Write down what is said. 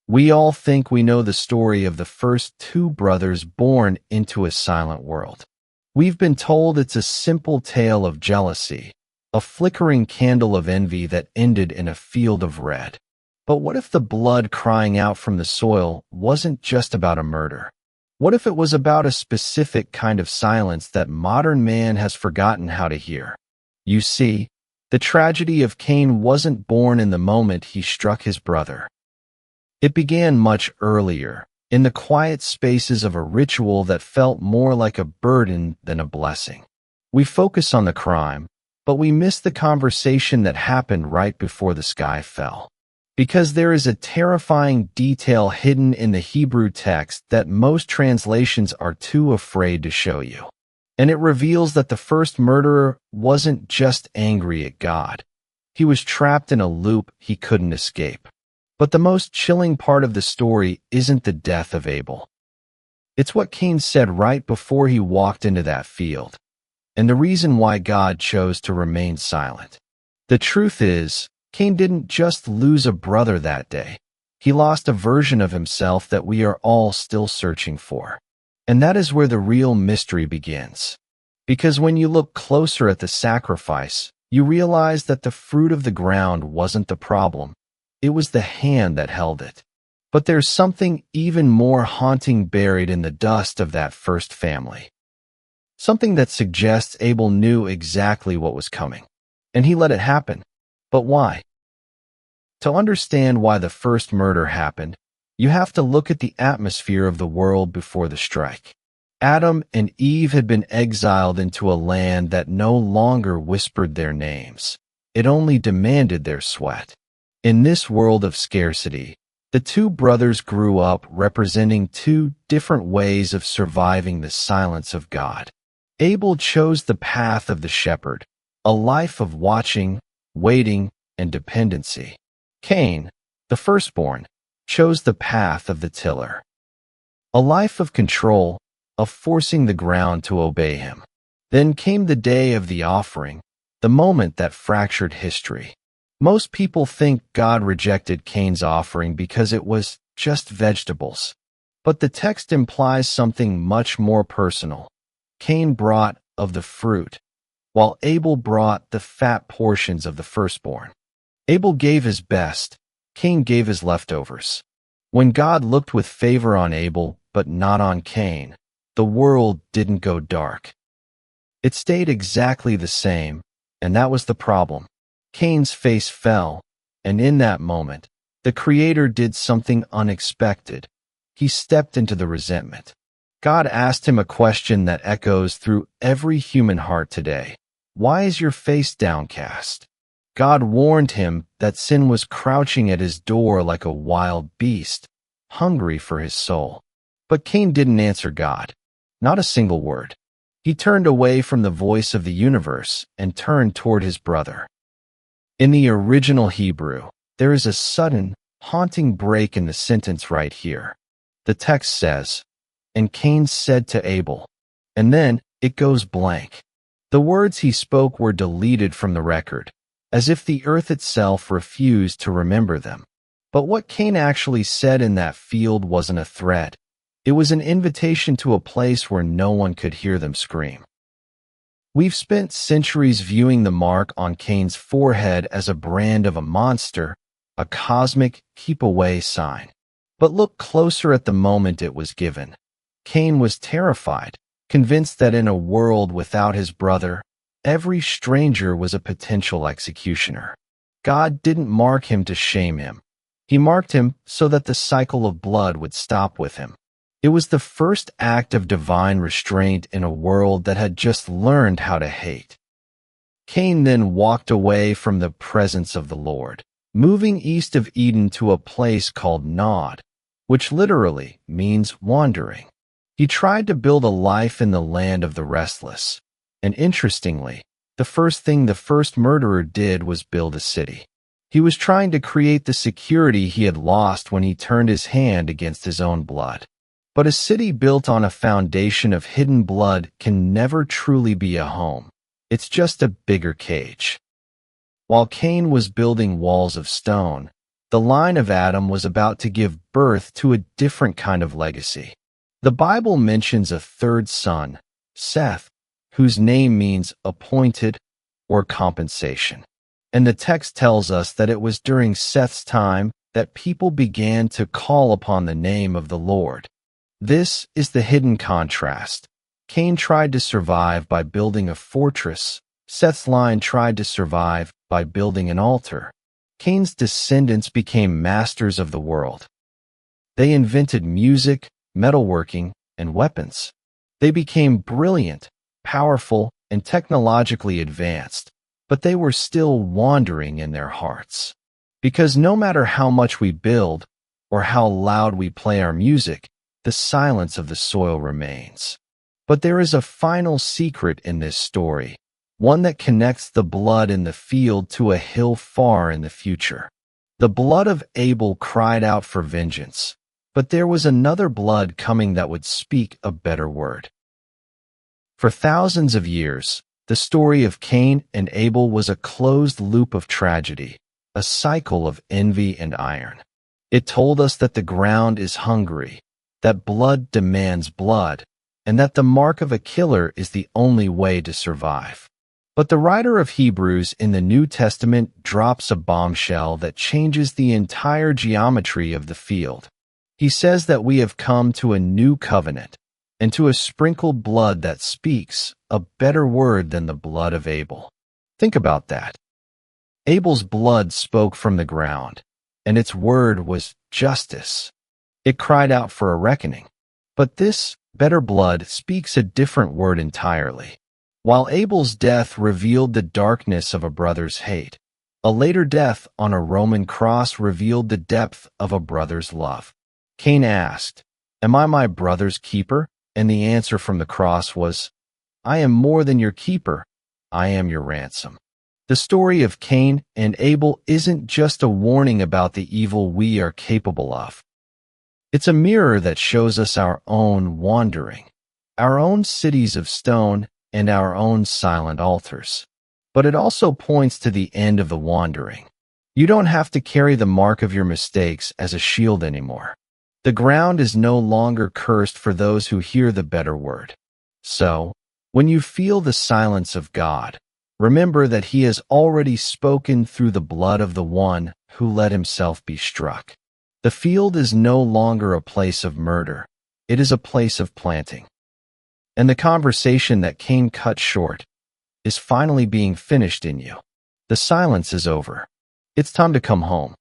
We all think we know the story of the first two brothers born into a silent world. We've been told it's a simple tale of jealousy, a flickering candle of envy that ended in a field of red. But what if the blood crying out from the soil wasn't just about a murder? What if it was about a specific kind of silence that modern man has forgotten how to hear? You see, the tragedy of Cain wasn't born in the moment he struck his brother. It began much earlier, in the quiet spaces of a ritual that felt more like a burden than a blessing. We focus on the crime, but we miss the conversation that happened right before the sky fell. Because there is a terrifying detail hidden in the Hebrew text that most translations are too afraid to show you. And it reveals that the first murderer wasn't just angry at God. He was trapped in a loop he couldn't escape. But the most chilling part of the story isn't the death of Abel. It's what Cain said right before he walked into that field, and the reason why God chose to remain silent. The truth is, Cain didn't just lose a brother that day. He lost a version of himself that we are all still searching for. And that is where the real mystery begins. Because when you look closer at the sacrifice, you realize that the fruit of the ground wasn't the problem. It was the hand that held it. But there's something even more haunting buried in the dust of that first family. Something that suggests Abel knew exactly what was coming. And he let it happen. But why? To understand why the first murder happened, you have to look at the atmosphere of the world before the strike. Adam and Eve had been exiled into a land that no longer whispered their names. It only demanded their sweat. In this world of scarcity, the two brothers grew up representing two different ways of surviving the silence of God. Abel chose the path of the shepherd, a life of watching, waiting, and dependency. Cain, the firstborn, chose the path of the tiller, a life of control, of forcing the ground to obey him. Then came the day of the offering, the moment that fractured history. Most people think God rejected Cain's offering because it was just vegetables. But the text implies something much more personal. Cain brought of the fruit, while Abel brought the fat portions of the firstborn. Abel gave his best, Cain gave his leftovers. When God looked with favor on Abel, but not on Cain, the world didn't go dark. It stayed exactly the same, and that was the problem. Cain's face fell, and in that moment, the Creator did something unexpected. He stepped into the resentment. God asked him a question that echoes through every human heart today. Why is your face downcast? God warned him that sin was crouching at his door like a wild beast, hungry for his soul. But Cain didn't answer God. Not a single word. He turned away from the voice of the universe and turned toward his brother. In the original Hebrew, there is a sudden, haunting break in the sentence right here. The text says, "And Cain said to Abel," and then it goes blank. The words he spoke were deleted from the record, as if the earth itself refused to remember them. But what Cain actually said in that field wasn't a threat. It was an invitation to a place where no one could hear them scream. We've spent centuries viewing the mark on Cain's forehead as a brand of a monster, a cosmic keep-away sign. But look closer at the moment it was given. Cain was terrified, convinced that in a world without his brother, every stranger was a potential executioner. God didn't mark him to shame him. He marked him so that the cycle of blood would stop with him. It was the first act of divine restraint in a world that had just learned how to hate. Cain then walked away from the presence of the Lord, moving east of Eden to a place called Nod, which literally means wandering. He tried to build a life in the land of the restless. And interestingly, the first thing the first murderer did was build a city. He was trying to create the security he had lost when he turned his hand against his own blood. But a city built on a foundation of hidden blood can never truly be a home. It's just a bigger cage. While Cain was building walls of stone, The line of Adam was about to give birth to a different kind of legacy. The Bible mentions a third son, Seth, whose name means appointed or compensation. And the text tells us that it was during Seth's time that people began to call upon the name of the Lord. This is the hidden contrast. Cain tried to survive by building a fortress. Seth's line tried to survive by building an altar. Cain's descendants became masters of the world. They invented music, metalworking, and weapons. They became brilliant, powerful, and technologically advanced, but they were still wandering in their hearts. Because no matter how much we build or how loud we play our music, the silence of the soil remains. But there is a final secret in this story, one that connects the blood in the field to a hill far in the future. The blood of Abel cried out for vengeance, but there was another blood coming that would speak a better word. For thousands of years, the story of Cain and Abel was a closed loop of tragedy, a cycle of envy and iron. It told us that the ground is hungry, that blood demands blood, and that the mark of a killer is the only way to survive. But the writer of Hebrews in the New Testament drops a bombshell that changes the entire geometry of the field. He says that we have come to a new covenant, and to a sprinkled blood that speaks a better word than the blood of Abel. Think about that. Abel's blood spoke from the ground, and its word was justice. It cried out for a reckoning. But this better blood speaks a different word entirely. While Abel's death revealed the darkness of a brother's hate, a later death on a Roman cross revealed the depth of a brother's love. Cain asked, "Am I my brother's keeper?" And the answer from the cross was, "I am more than your keeper. I am your ransom." The story of Cain and Abel isn't just a warning about the evil we are capable of. It's a mirror that shows us our own wandering, our own cities of stone, and our own silent altars. But it also points to the end of the wandering. You don't have to carry the mark of your mistakes as a shield anymore. The ground is no longer cursed for those who hear the better word. So, when you feel the silence of God, remember that He has already spoken through the blood of the one who let himself be struck. The field is no longer a place of murder. It is a place of planting. And the conversation that Cain cut short is finally being finished in you. The silence is over. It's time to come home.